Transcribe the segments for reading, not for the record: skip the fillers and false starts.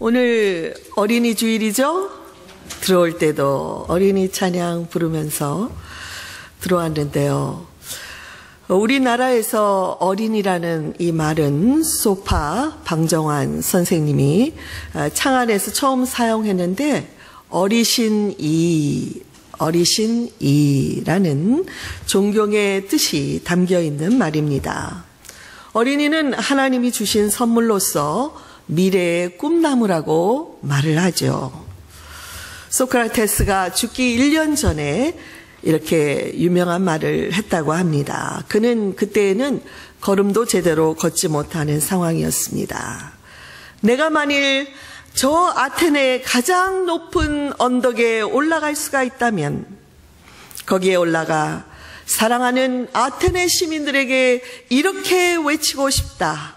오늘 어린이 주일이죠? 들어올 때도 어린이 찬양 부르면서 들어왔는데요. 우리나라에서 어린이라는 이 말은 소파 방정환 선생님이 창안에서 처음 사용했는데 어리신이라는 존경의 뜻이 담겨 있는 말입니다. 어린이는 하나님이 주신 선물로서 미래의 꿈나무라고 말을 하죠. 소크라테스가 죽기 1년 전에 이렇게 유명한 말을 했다고 합니다. 그는 그때에는 걸음도 제대로 걷지 못하는 상황이었습니다. 내가 만일 저 아테네의 가장 높은 언덕에 올라갈 수가 있다면 거기에 올라가 사랑하는 아테네 시민들에게 이렇게 외치고 싶다.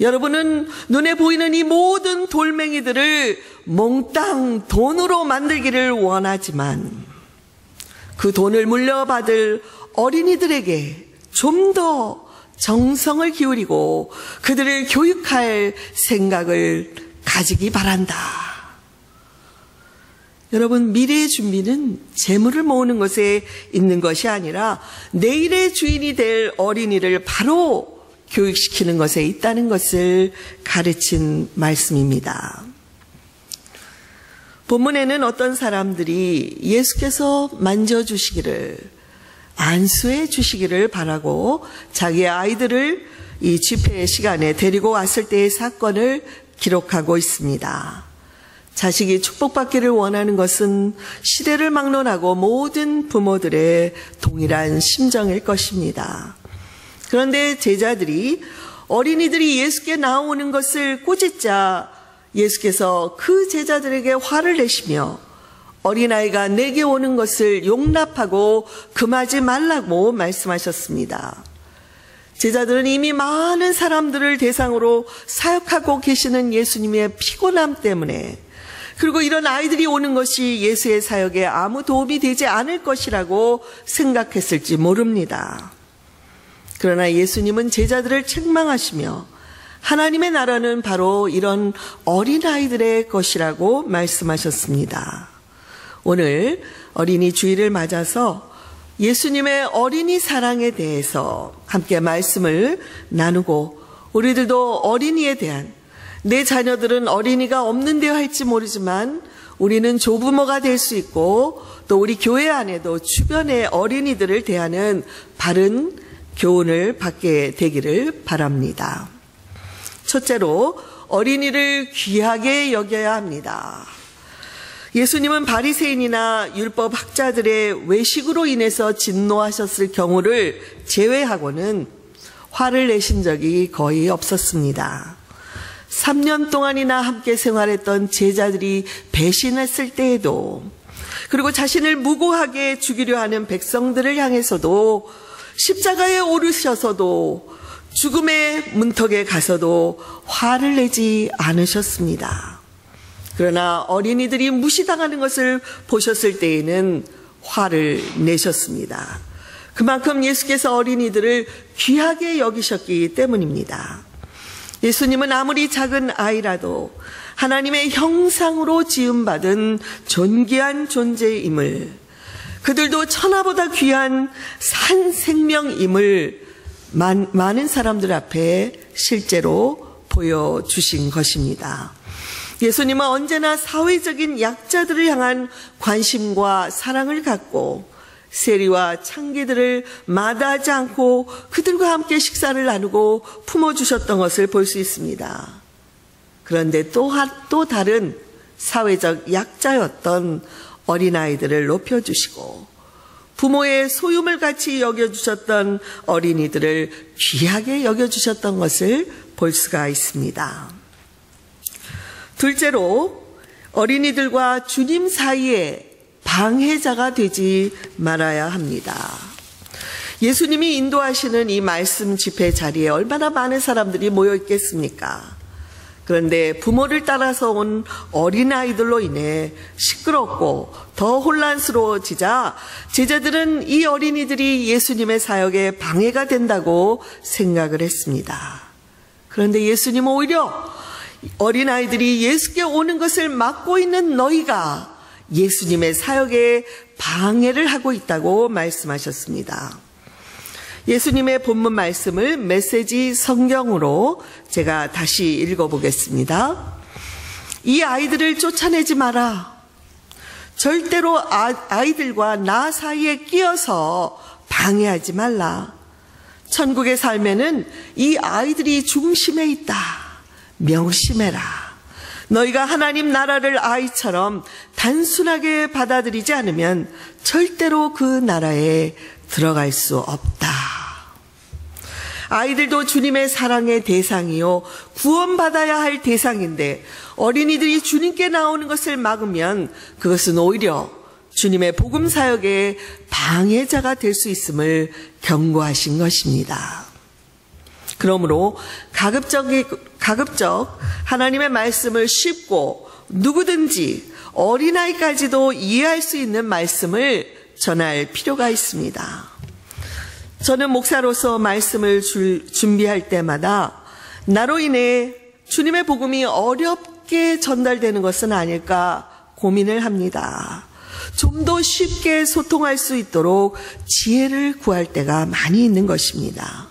여러분은 눈에 보이는 이 모든 돌멩이들을 몽땅 돈으로 만들기를 원하지만 그 돈을 물려받을 어린이들에게 좀 더 정성을 기울이고 그들을 교육할 생각을 가지기 바란다. 여러분, 미래의 준비는 재물을 모으는 것에 있는 것이 아니라 내일의 주인이 될 어린이를 바로 교육시키는 것에 있다는 것을 가르친 말씀입니다. 본문에는 어떤 사람들이 예수께서 만져주시기를, 안수해 주시기를 바라고 자기의 아이들을 이 집회 시간에 데리고 왔을 때의 사건을 기록하고 있습니다. 자식이 축복받기를 원하는 것은 시대를 막론하고 모든 부모들의 동일한 심정일 것입니다. 그런데 제자들이 어린이들이 예수께 나오는 것을 꾸짖자 예수께서 그 제자들에게 화를 내시며 어린아이가 내게 오는 것을 용납하고 금하지 말라고 말씀하셨습니다. 제자들은 이미 많은 사람들을 대상으로 사역하고 계시는 예수님의 피곤함 때문에, 그리고 이런 아이들이 오는 것이 예수의 사역에 아무 도움이 되지 않을 것이라고 생각했을지 모릅니다. 그러나 예수님은 제자들을 책망하시며 하나님의 나라는 바로 이런 어린아이들의 것이라고 말씀하셨습니다. 오늘 어린이 주일을 맞아서 예수님의 어린이 사랑에 대해서 함께 말씀을 나누고, 우리들도 어린이에 대한, 내 자녀들은 어린이가 없는데 할지 모르지만 우리는 조부모가 될 수 있고 또 우리 교회 안에도 주변의 어린이들을 대하는 바른 교훈을 받게 되기를 바랍니다. 첫째로, 어린이를 귀하게 여겨야 합니다. 예수님은 바리새인이나 율법 학자들의 외식으로 인해서 진노하셨을 경우를 제외하고는 화를 내신 적이 거의 없었습니다. 3년 동안이나 함께 생활했던 제자들이 배신했을 때에도, 그리고 자신을 무고하게 죽이려 하는 백성들을 향해서도, 십자가에 오르셔서도, 죽음의 문턱에 가서도 화를 내지 않으셨습니다. 그러나 어린이들이 무시당하는 것을 보셨을 때에는 화를 내셨습니다. 그만큼 예수께서 어린이들을 귀하게 여기셨기 때문입니다. 예수님은 아무리 작은 아이라도 하나님의 형상으로 지음받은 존귀한 존재임을, 그들도 천하보다 귀한 산 생명임을 많은 사람들 앞에 실제로 보여주신 것입니다. 예수님은 언제나 사회적인 약자들을 향한 관심과 사랑을 갖고 세리와 창기들을 마다하지 않고 그들과 함께 식사를 나누고 품어주셨던 것을 볼 수 있습니다. 그런데 또 다른 사회적 약자였던 어린아이들을 높여주시고 부모의 소유물 같이 여겨주셨던 어린이들을 귀하게 여겨주셨던 것을 볼 수가 있습니다. 둘째로, 어린이들과 주님 사이에 방해자가 되지 말아야 합니다. 예수님이 인도하시는 이 말씀 집회 자리에 얼마나 많은 사람들이 모여 있겠습니까? 그런데 부모를 따라서 온 어린아이들로 인해 시끄럽고 더 혼란스러워지자 제자들은 이 어린이들이 예수님의 사역에 방해가 된다고 생각을 했습니다. 그런데 예수님은 오히려 어린아이들이 예수께 오는 것을 막고 있는 너희가 예수님의 사역에 방해를 하고 있다고 말씀하셨습니다. 예수님의 본문 말씀을 메시지 성경으로 제가 다시 읽어보겠습니다. 이 아이들을 쫓아내지 마라. 절대로 아이들과 나 사이에 끼어서 방해하지 말라. 천국의 삶에는 이 아이들이 중심에 있다. 명심해라. 너희가 하나님 나라를 아이처럼 단순하게 받아들이지 않으면 절대로 그 나라에 들어갈 수 없다. 아이들도 주님의 사랑의 대상이요 구원받아야 할 대상인데 어린이들이 주님께 나오는 것을 막으면 그것은 오히려 주님의 복음 사역의 방해자가 될 수 있음을 경고하신 것입니다. 그러므로 가급적 하나님의 말씀을 쉽고 누구든지 어린아이까지도 이해할 수 있는 말씀을 전할 필요가 있습니다. 저는 목사로서 말씀을 준비할 때마다 나로 인해 주님의 복음이 어렵게 전달되는 것은 아닐까 고민을 합니다. 좀 더 쉽게 소통할 수 있도록 지혜를 구할 때가 많이 있는 것입니다.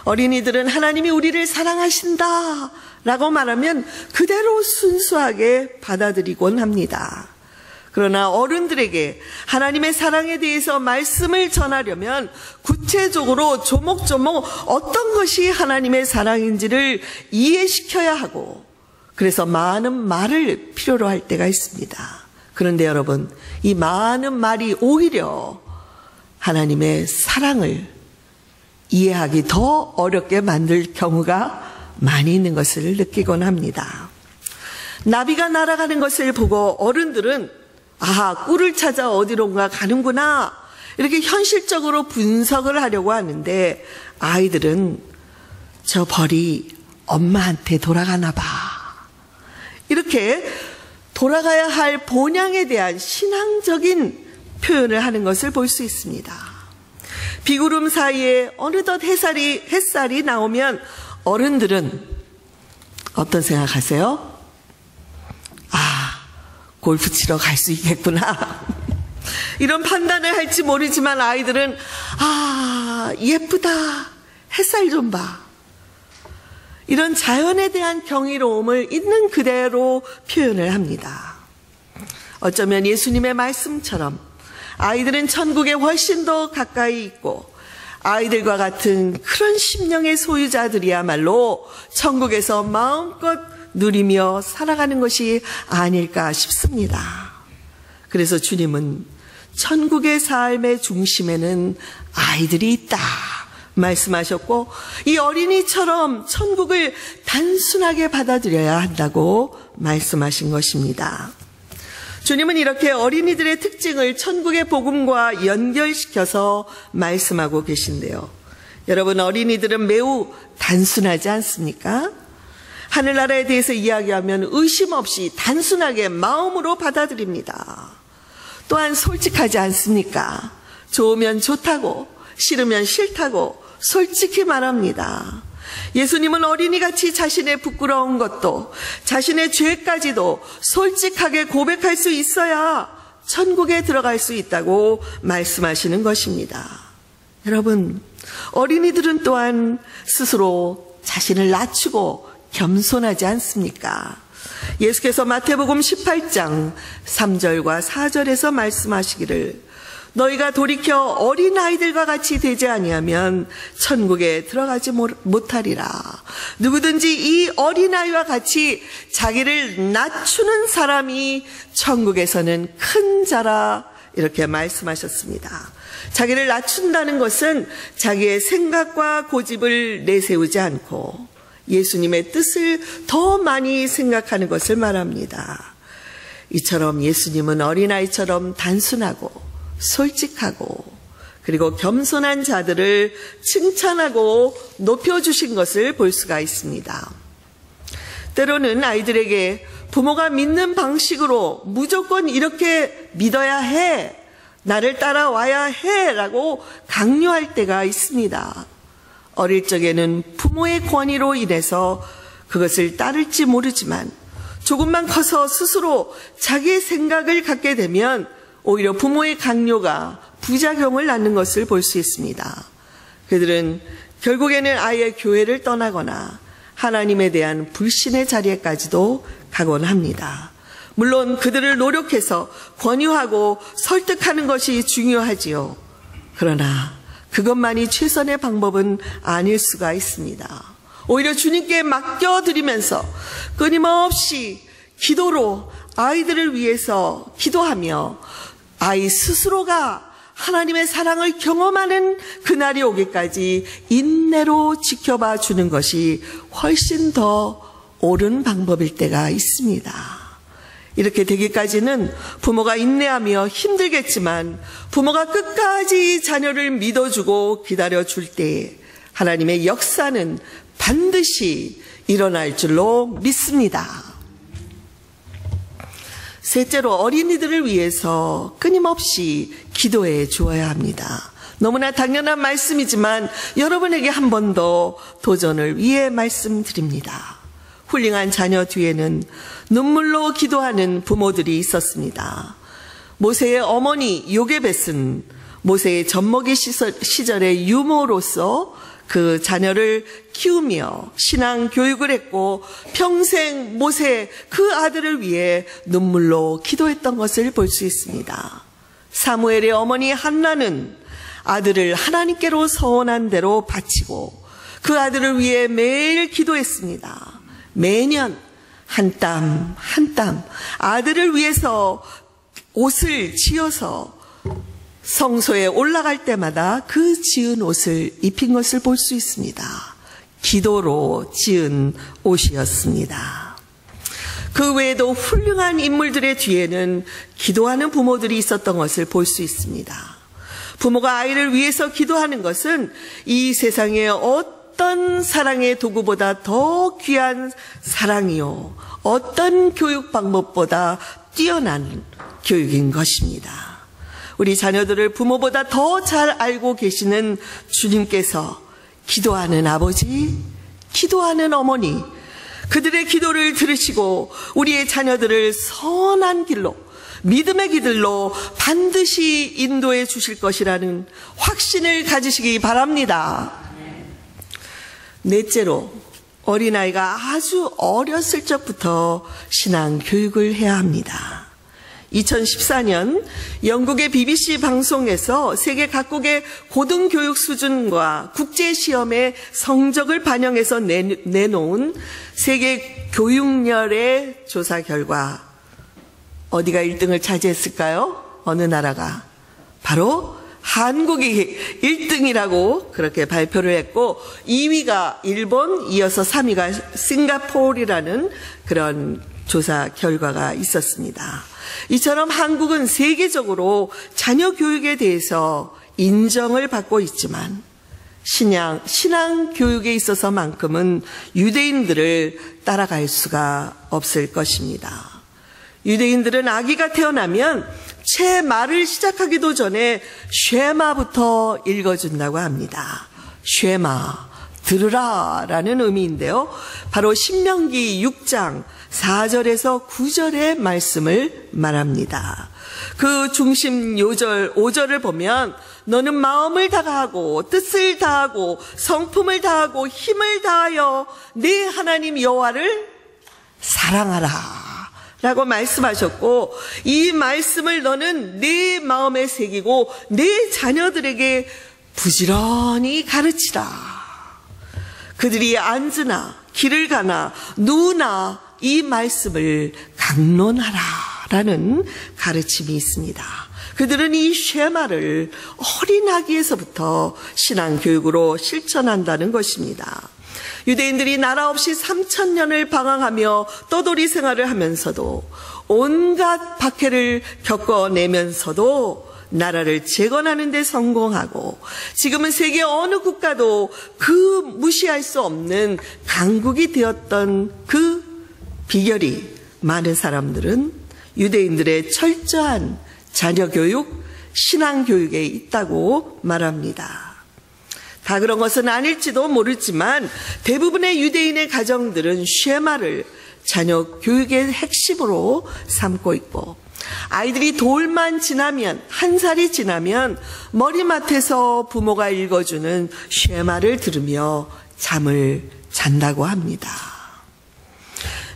어린이들은 하나님이 우리를 사랑하신다 라고 말하면 그대로 순수하게 받아들이곤 합니다. 그러나 어른들에게 하나님의 사랑에 대해서 말씀을 전하려면 구체적으로 조목조목 어떤 것이 하나님의 사랑인지를 이해시켜야 하고 그래서 많은 말을 필요로 할 때가 있습니다. 그런데 여러분, 이 많은 말이 오히려 하나님의 사랑을 이해하기 더 어렵게 만들 경우가 많이 있는 것을 느끼곤 합니다. 나비가 날아가는 것을 보고 어른들은 꿀을 찾아 어디론가 가는구나 이렇게 현실적으로 분석을 하려고 하는데 아이들은 저 벌이 엄마한테 돌아가나 봐 이렇게 돌아가야 할 본향에 대한 신앙적인 표현을 하는 것을 볼 수 있습니다. 비구름 사이에 어느덧 햇살이 나오면 어른들은 어떤 생각하세요? 골프 치러 갈 수 있겠구나. 이런 판단을 할지 모르지만 아이들은 예쁘다. 햇살 좀 봐. 이런 자연에 대한 경이로움을 있는 그대로 표현을 합니다. 어쩌면 예수님의 말씀처럼 아이들은 천국에 훨씬 더 가까이 있고 아이들과 같은 그런 심령의 소유자들이야말로 천국에서 마음껏 누리며 살아가는 것이 아닐까 싶습니다. 그래서 주님은 천국의 삶의 중심에는 아이들이 있다 말씀하셨고 이 어린이처럼 천국을 단순하게 받아들여야 한다고 말씀하신 것입니다. 주님은 이렇게 어린이들의 특징을 천국의 복음과 연결시켜서 말씀하고 계신데요. 여러분, 어린이들은 매우 단순하지 않습니까? 하늘나라에 대해서 이야기하면 의심 없이 단순하게 마음으로 받아들입니다. 또한 솔직하지 않습니까? 좋으면 좋다고, 싫으면 싫다고 솔직히 말합니다. 예수님은 어린이같이 자신의 부끄러운 것도 자신의 죄까지도 솔직하게 고백할 수 있어야 천국에 들어갈 수 있다고 말씀하시는 것입니다. 여러분, 어린이들은 또한 스스로 자신을 낮추고 겸손하지 않습니까? 예수께서 마태복음 18장 3절과 4절에서 말씀하시기를 너희가 돌이켜 어린아이들과 같이 되지 아니하면 천국에 들어가지 못하리라. 누구든지 이 어린아이와 같이 자기를 낮추는 사람이 천국에서는 큰 자라 이렇게 말씀하셨습니다. 자기를 낮춘다는 것은 자기의 생각과 고집을 내세우지 않고 예수님의 뜻을 더 많이 생각하는 것을 말합니다. 이처럼 예수님은 어린아이처럼 단순하고 솔직하고 그리고 겸손한 자들을 칭찬하고 높여주신 것을 볼 수가 있습니다. 때로는 아이들에게 부모가 믿는 방식으로 무조건 이렇게 믿어야 해, 나를 따라와야 해 라고 강요할 때가 있습니다. 어릴 적에는 부모의 권위로 인해서 그것을 따를지 모르지만 조금만 커서 스스로 자기의 생각을 갖게 되면 오히려 부모의 강요가 부작용을 낳는 것을 볼 수 있습니다. 그들은 결국에는 아예 교회를 떠나거나 하나님에 대한 불신의 자리에까지도 가곤 합니다. 물론 그들을 노력해서 권유하고 설득하는 것이 중요하지요. 그러나 그것만이 최선의 방법은 아닐 수가 있습니다. 오히려 주님께 맡겨드리면서 끊임없이 기도로 아이들을 위해서 기도하며 아이 스스로가 하나님의 사랑을 경험하는 그날이 오기까지 인내로 지켜봐 주는 것이 훨씬 더 옳은 방법일 때가 있습니다. 이렇게 되기까지는 부모가 인내하며 힘들겠지만 부모가 끝까지 자녀를 믿어주고 기다려줄 때에 하나님의 역사는 반드시 일어날 줄로 믿습니다. 셋째로, 어린이들을 위해서 끊임없이 기도해 주어야 합니다. 너무나 당연한 말씀이지만 여러분에게 한 번 더 도전을 위해 말씀드립니다. 훌륭한 자녀 뒤에는 눈물로 기도하는 부모들이 있었습니다. 모세의 어머니 요게벳은 모세의 젖먹이 시절의 유모로서 그 자녀를 키우며 신앙 교육을 했고 평생 모세 그 아들을 위해 눈물로 기도했던 것을 볼 수 있습니다. 사무엘의 어머니 한나는 아들을 하나님께로 서원한 대로 바치고 그 아들을 위해 매일 기도했습니다. 매년 한 땀 한 땀 아들을 위해서 옷을 지어서 성소에 올라갈 때마다 그 지은 옷을 입힌 것을 볼 수 있습니다. 기도로 지은 옷이었습니다. 그 외에도 훌륭한 인물들의 뒤에는 기도하는 부모들이 있었던 것을 볼 수 있습니다. 부모가 아이를 위해서 기도하는 것은 이 세상의 어떤 사랑의 도구보다 더 귀한 사랑이요, 어떤 교육 방법보다 뛰어난 교육인 것입니다. 우리 자녀들을 부모보다 더 잘 알고 계시는 주님께서 기도하는 아버지, 기도하는 어머니, 그들의 기도를 들으시고 우리의 자녀들을 선한 길로, 믿음의 길로 반드시 인도해 주실 것이라는 확신을 가지시기 바랍니다. 넷째로, 어린아이가 아주 어렸을 적부터 신앙 교육을 해야 합니다. 2014년 영국의 BBC 방송에서 세계 각국의 고등교육 수준과 국제시험의 성적을 반영해서 내놓은 세계 교육열의 조사 결과, 어디가 1등을 차지했을까요? 어느 나라가? 바로 한국이 1등이라고 그렇게 발표를 했고 2위가 일본, 이어서 3위가 싱가포르라는 그런 조사 결과가 있었습니다. 이처럼 한국은 세계적으로 자녀 교육에 대해서 인정을 받고 있지만 신앙 교육에 있어서만큼은 유대인들을 따라갈 수가 없을 것입니다. 유대인들은 아기가 태어나면 채 말을 시작하기도 전에 쉐마부터 읽어준다고 합니다. 쉐마, 들으라 라는 의미인데요. 바로 신명기 6장 4절에서 9절의 말씀을 말합니다. 그 중심 요절 5절을 보면 너는 마음을 다하고 뜻을 다하고 성품을 다하고 힘을 다하여 네 하나님 여호와를 사랑하라 라고 말씀하셨고, 이 말씀을 너는 네 마음에 새기고 네 자녀들에게 부지런히 가르치라. 그들이 앉으나 길을 가나 누우나 이 말씀을 강론하라 라는 가르침이 있습니다. 그들은 이 쉐마를 어린 아기에서부터 신앙교육으로 실천한다는 것입니다. 유대인들이 나라 없이 3000년을 방황하며 떠돌이 생활을 하면서도 온갖 박해를 겪어내면서도 나라를 재건하는 데 성공하고 지금은 세계 어느 국가도 그 무시할 수 없는 강국이 되었던 그 비결이 많은 사람들은 유대인들의 철저한 자녀교육, 신앙교육에 있다고 말합니다. 다 그런 것은 아닐지도 모르지만 대부분의 유대인의 가정들은 쉐마를 자녀 교육의 핵심으로 삼고 있고, 아이들이 돌만 지나면, 한 살이 지나면 머리맡에서 부모가 읽어주는 쉐마를 들으며 잠을 잔다고 합니다.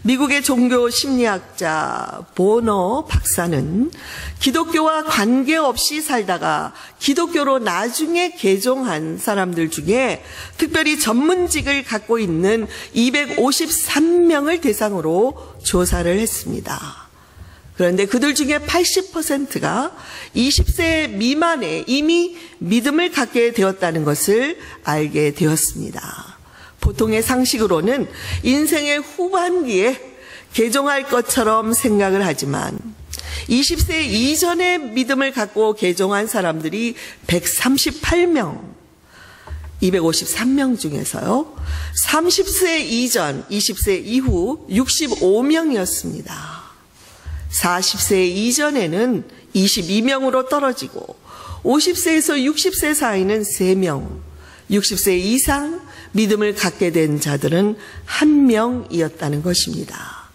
미국의 종교 심리학자 보너 박사는 기독교와 관계없이 살다가 기독교로 나중에 개종한 사람들 중에 특별히 전문직을 갖고 있는 253명을 대상으로 조사를 했습니다. 그런데 그들 중에 80%가 20세 미만에 이미 믿음을 갖게 되었다는 것을 알게 되었습니다. 보통의 상식으로는 인생의 후반기에 개종할 것처럼 생각을 하지만 20세 이전에 믿음을 갖고 개종한 사람들이 138명, 253명 중에서요, 30세 이전, 20세 이후 65명이었습니다. 40세 이전에는 22명으로 떨어지고 50세에서 60세 사이는 3명, 60세 이상 믿음을 갖게 된 자들은 1명이었다는 것입니다.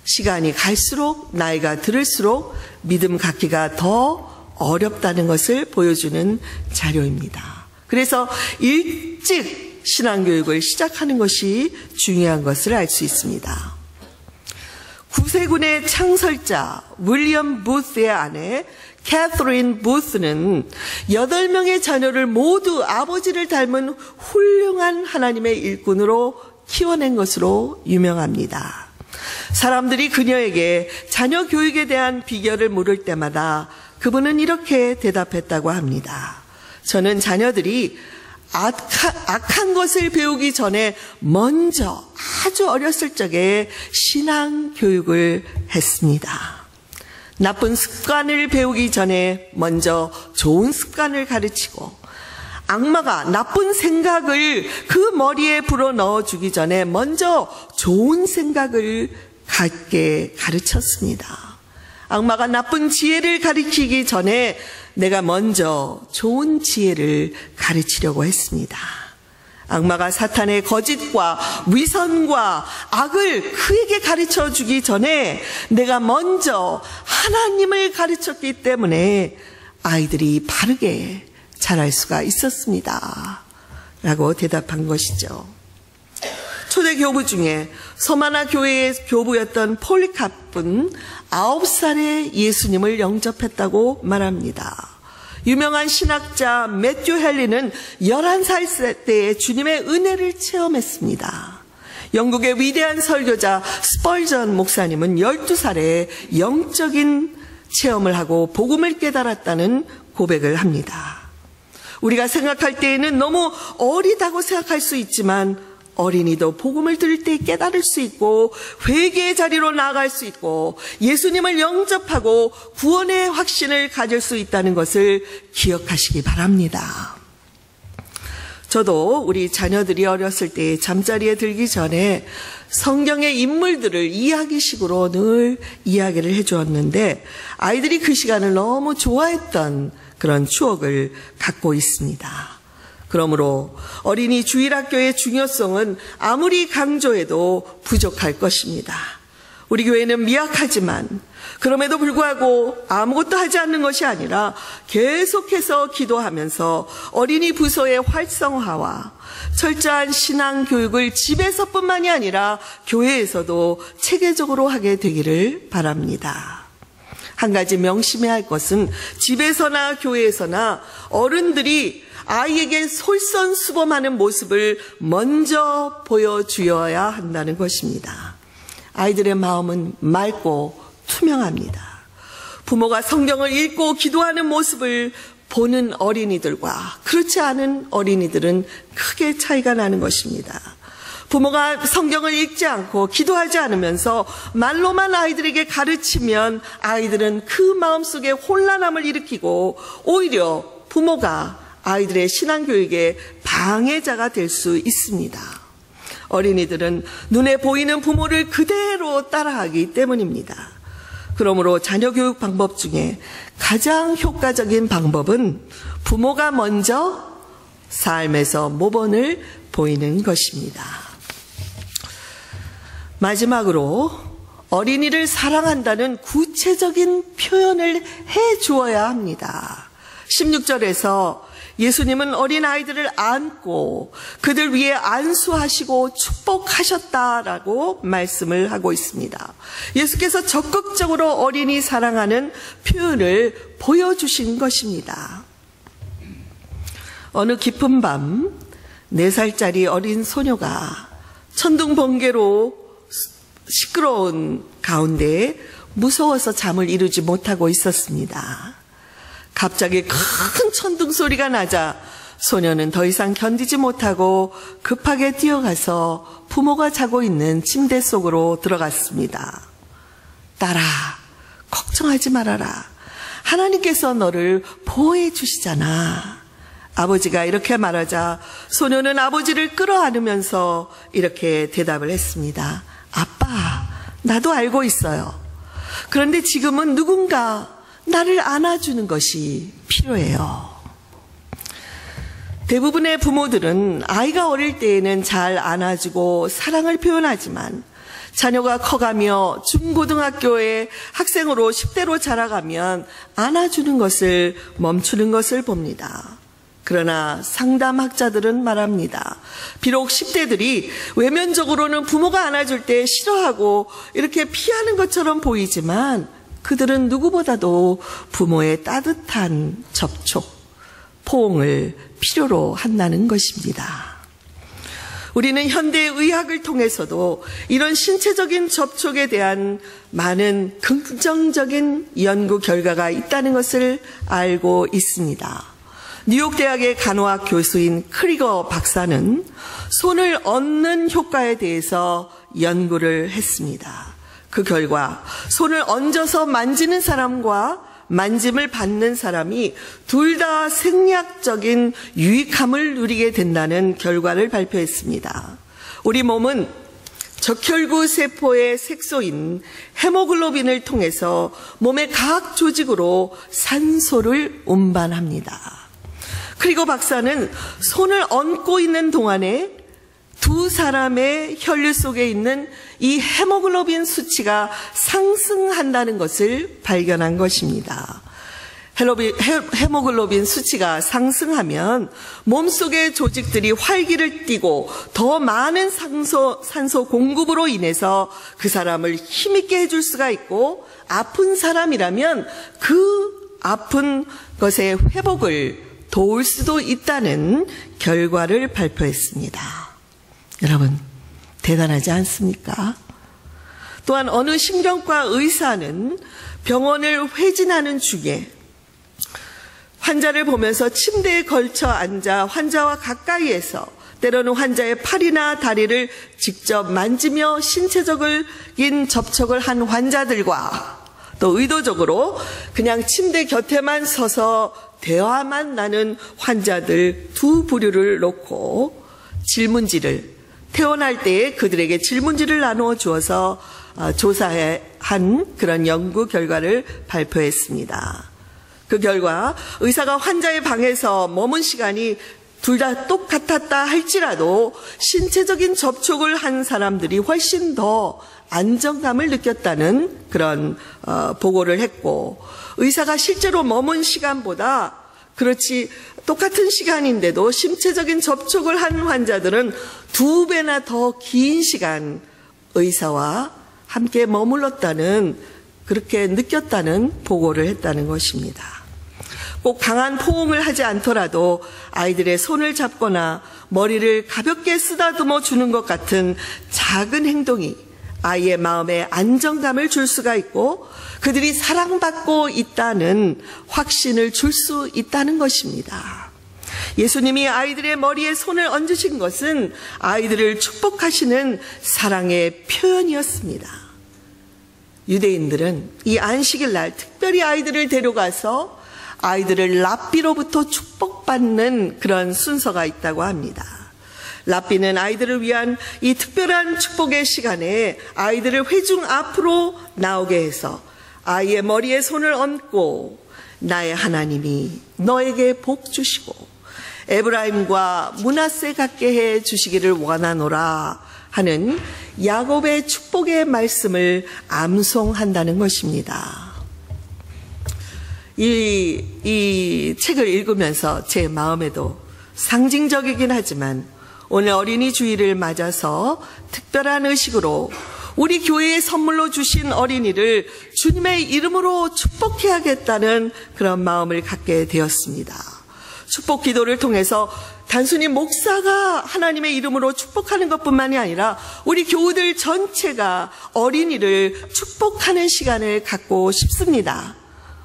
시간이 갈수록, 나이가 들을수록 믿음 갖기가 더 어렵다는 것을 보여주는 자료입니다. 그래서 일찍 신앙교육을 시작하는 것이 중요한 것을 알 수 있습니다. 구세군의 창설자 윌리엄 부스의 아내 캐서린 부스는 8명의 자녀를 모두 아버지를 닮은 훌륭한 하나님의 일꾼으로 키워낸 것으로 유명합니다. 사람들이 그녀에게 자녀 교육에 대한 비결을 물을 때마다 그분은 이렇게 대답했다고 합니다. 저는 자녀들이 악한 것을 배우기 전에 먼저 아주 어렸을 적에 신앙 교육을 했습니다. 나쁜 습관을 배우기 전에 먼저 좋은 습관을 가르치고, 악마가 나쁜 생각을 그 머리에 불어넣어 주기 전에 먼저 좋은 생각을 갖게 가르쳤습니다. 악마가 나쁜 지혜를 가르치기 전에 내가 먼저 좋은 지혜를 가르치려고 했습니다. 악마가 사탄의 거짓과 위선과 악을 그에게 가르쳐 주기 전에 내가 먼저 하나님을 가르쳤기 때문에 아이들이 바르게 자랄 수가 있었습니다. 라고 대답한 것이죠. 초대 교부 중에 서마나 교회의 교부였던 폴리카프는 9살에 예수님을 영접했다고 말합니다. 유명한 신학자 매튜 헨리는 11살 때에 주님의 은혜를 체험했습니다. 영국의 위대한 설교자 스펄전 목사님은 12살에 영적인 체험을 하고 복음을 깨달았다는 고백을 합니다. 우리가 생각할 때에는 너무 어리다고 생각할 수 있지만 어린이도 복음을 들을 때 깨달을 수 있고 회개의 자리로 나아갈 수 있고 예수님을 영접하고 구원의 확신을 가질 수 있다는 것을 기억하시기 바랍니다. 저도 우리 자녀들이 어렸을 때 잠자리에 들기 전에 성경의 인물들을 이야기식으로 늘 이야기를 해주었는데 아이들이 그 시간을 너무 좋아했던 그런 추억을 갖고 있습니다. 그러므로 어린이 주일학교의 중요성은 아무리 강조해도 부족할 것입니다. 우리 교회는 미약하지만 그럼에도 불구하고 아무것도 하지 않는 것이 아니라 계속해서 기도하면서 어린이 부서의 활성화와 철저한 신앙 교육을 집에서뿐만이 아니라 교회에서도 체계적으로 하게 되기를 바랍니다. 한 가지 명심해야 할 것은 집에서나 교회에서나 어른들이 아이에게 솔선수범하는 모습을 먼저 보여주어야 한다는 것입니다. 아이들의 마음은 맑고 투명합니다. 부모가 성경을 읽고 기도하는 모습을 보는 어린이들과 그렇지 않은 어린이들은 크게 차이가 나는 것입니다. 부모가 성경을 읽지 않고 기도하지 않으면서 말로만 아이들에게 가르치면 아이들은 그 마음속에 혼란함을 일으키고 오히려 부모가 아이들의 신앙교육에 방해자가 될 수 있습니다. 어린이들은 눈에 보이는 부모를 그대로 따라하기 때문입니다. 그러므로 자녀 교육 방법 중에 가장 효과적인 방법은 부모가 먼저 삶에서 모범을 보이는 것입니다. 마지막으로 어린이를 사랑한다는 구체적인 표현을 해 주어야 합니다. 16절에서 예수님은 어린아이들을 안고 그들 위에 안수하시고 축복하셨다라고 말씀을 하고 있습니다. 예수께서 적극적으로 어린이 사랑하는 표현을 보여주신 것입니다. 어느 깊은 밤 4살짜리 어린 소녀가 천둥 번개로 시끄러운 가운데 무서워서 잠을 이루지 못하고 있었습니다. 갑자기 큰 천둥 소리가 나자 소녀는 더 이상 견디지 못하고 급하게 뛰어가서 부모가 자고 있는 침대 속으로 들어갔습니다. 딸아, 걱정하지 말아라. 하나님께서 너를 보호해 주시잖아. 아버지가 이렇게 말하자 소녀는 아버지를 끌어안으면서 이렇게 대답을 했습니다. 아빠, 나도 알고 있어요. 그런데 지금은 누군가 나를 안아주는 것이 필요해요. 대부분의 부모들은 아이가 어릴 때에는 잘 안아주고 사랑을 표현하지만 자녀가 커가며 중고등학교의 학생으로 10대로 자라가면 안아주는 것을 멈추는 것을 봅니다. 그러나 상담학자들은 말합니다. 비록 10대들이 외면적으로는 부모가 안아줄 때 싫어하고 이렇게 피하는 것처럼 보이지만 그들은 누구보다도 부모의 따뜻한 접촉, 포옹을 필요로 한다는 것입니다. 우리는 현대의학을 통해서도 이런 신체적인 접촉에 대한 많은 긍정적인 연구 결과가 있다는 것을 알고 있습니다. 뉴욕 대학의 간호학 교수인 크리거 박사는 손을 얹는 효과에 대해서 연구를 했습니다. 그 결과 손을 얹어서 만지는 사람과 만짐을 받는 사람이 둘 다 생리학적인 유익함을 누리게 된다는 결과를 발표했습니다. 우리 몸은 적혈구 세포의 색소인 헤모글로빈을 통해서 몸의 각 조직으로 산소를 운반합니다. 그리고 박사는 손을 얹고 있는 동안에 두 사람의 혈류 속에 있는 이 헤모글로빈 수치가 상승한다는 것을 발견한 것입니다. 헤모글로빈 수치가 상승하면 몸속의 조직들이 활기를 띠고 더 많은 산소 공급으로 인해서 그 사람을 힘있게 해줄 수가 있고 아픈 사람이라면 그 아픈 것의 회복을 도울 수도 있다는 결과를 발표했습니다. 여러분, 대단하지 않습니까? 또한 어느 신경과 의사는 병원을 회진하는 중에 환자를 보면서 침대에 걸쳐 앉아 환자와 가까이에서 때로는 환자의 팔이나 다리를 직접 만지며 신체적인 접촉을 한 환자들과 또 의도적으로 그냥 침대 곁에만 서서 대화만 나눈 환자들 두 부류를 놓고 질문지를 퇴원할 때에 그들에게 질문지를 나누어 주어서 조사한 그런 연구 결과를 발표했습니다. 그 결과 의사가 환자의 방에서 머문 시간이 둘 다 똑같았다 할지라도 신체적인 접촉을 한 사람들이 훨씬 더 안정감을 느꼈다는 그런 보고를 했고, 의사가 실제로 머문 시간보다 그렇지 똑같은 시간인데도 신체적인 접촉을 한 환자들은 2배나 더 긴 시간 의사와 함께 머물렀다는, 그렇게 느꼈다는 보고를 했다는 것입니다. 꼭 강한 포옹을 하지 않더라도 아이들의 손을 잡거나 머리를 가볍게 쓰다듬어 주는 것 같은 작은 행동이 아이의 마음에 안정감을 줄 수가 있고 그들이 사랑받고 있다는 확신을 줄 수 있다는 것입니다. 예수님이 아이들의 머리에 손을 얹으신 것은 아이들을 축복하시는 사랑의 표현이었습니다. 유대인들은 이 안식일 날 특별히 아이들을 데려가서 아이들을 랍비로부터 축복받는 그런 순서가 있다고 합니다. 랍비는 아이들을 위한 이 특별한 축복의 시간에 아이들을 회중 앞으로 나오게 해서 아이의 머리에 손을 얹고 나의 하나님이 너에게 복 주시고 에브라임과 므낫세 갖게 해 주시기를 원하노라 하는 야곱의 축복의 말씀을 암송한다는 것입니다. 이 책을 읽으면서 제 마음에도 상징적이긴 하지만 오늘 어린이 주일을 맞아서 특별한 의식으로 우리 교회에 선물로 주신 어린이를 주님의 이름으로 축복해야겠다는 그런 마음을 갖게 되었습니다. 축복 기도를 통해서 단순히 목사가 하나님의 이름으로 축복하는 것뿐만이 아니라 우리 교우들 전체가 어린이를 축복하는 시간을 갖고 싶습니다.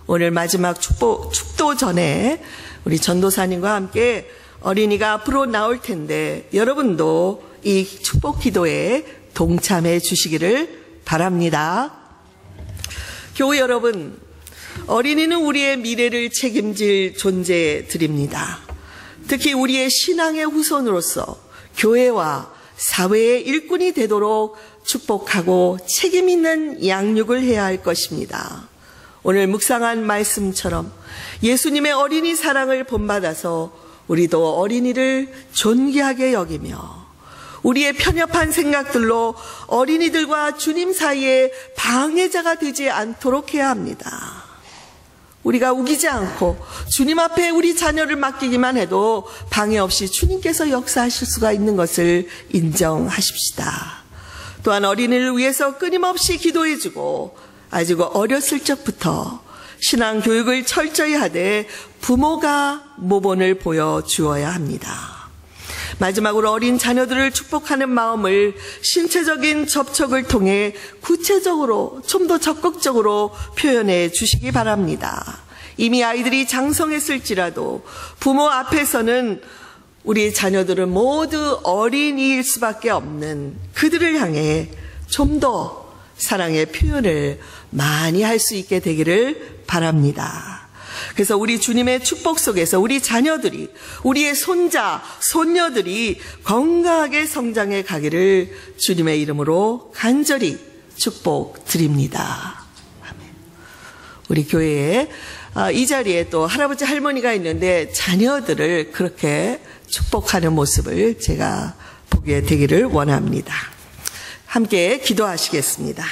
오늘 마지막 축도 전에 우리 전도사님과 함께 어린이가 앞으로 나올 텐데 여러분도 이 축복 기도에 동참해 주시기를 바랍니다. 교우 여러분, 어린이는 우리의 미래를 책임질 존재들입니다. 특히 우리의 신앙의 후손으로서 교회와 사회의 일꾼이 되도록 축복하고 책임 있는 양육을 해야 할 것입니다. 오늘 묵상한 말씀처럼 예수님의 어린이 사랑을 본받아서 우리도 어린이를 존귀하게 여기며 우리의 편협한 생각들로 어린이들과 주님 사이에 방해자가 되지 않도록 해야 합니다. 우리가 우기지 않고 주님 앞에 우리 자녀를 맡기기만 해도 방해 없이 주님께서 역사하실 수가 있는 것을 인정하십시다. 또한 어린이를 위해서 끊임없이 기도해주고 아직 어렸을 적부터 신앙 교육을 철저히 하되 부모가 모본을 보여주어야 합니다. 마지막으로 어린 자녀들을 축복하는 마음을 신체적인 접촉을 통해 구체적으로 좀 더 적극적으로 표현해 주시기 바랍니다. 이미 아이들이 장성했을지라도 부모 앞에서는 우리 자녀들은 모두 어린이일 수밖에 없는 그들을 향해 좀 더 사랑의 표현을 많이 할 수 있게 되기를 바랍니다. 그래서 우리 주님의 축복 속에서 우리 자녀들이, 우리의 손자, 손녀들이 건강하게 성장해 가기를 주님의 이름으로 간절히 축복드립니다. 아멘. 우리 교회에 이 자리에 또 할아버지 할머니가 있는데 자녀들을 그렇게 축복하는 모습을 제가 보게 되기를 원합니다. 함께 기도하시겠습니다.